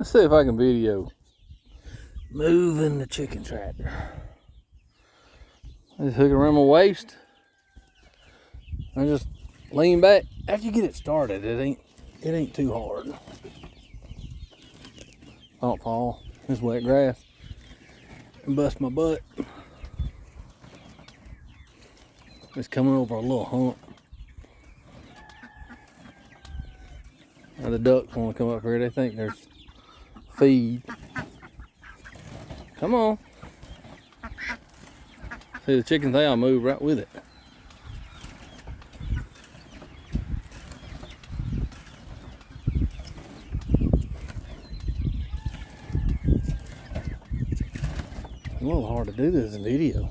Let's see if I can video moving the chicken tractor. I just hook it around my waist. I just lean back. After you get it started, it ain't too hard. I don't fall. It's wet grass. And bust my butt. It's coming over a little hump. Now the ducks want to come up here. They think there's feed. Come on. See, the chicken thing, I'll move right with it. It's a little hard to do this in video.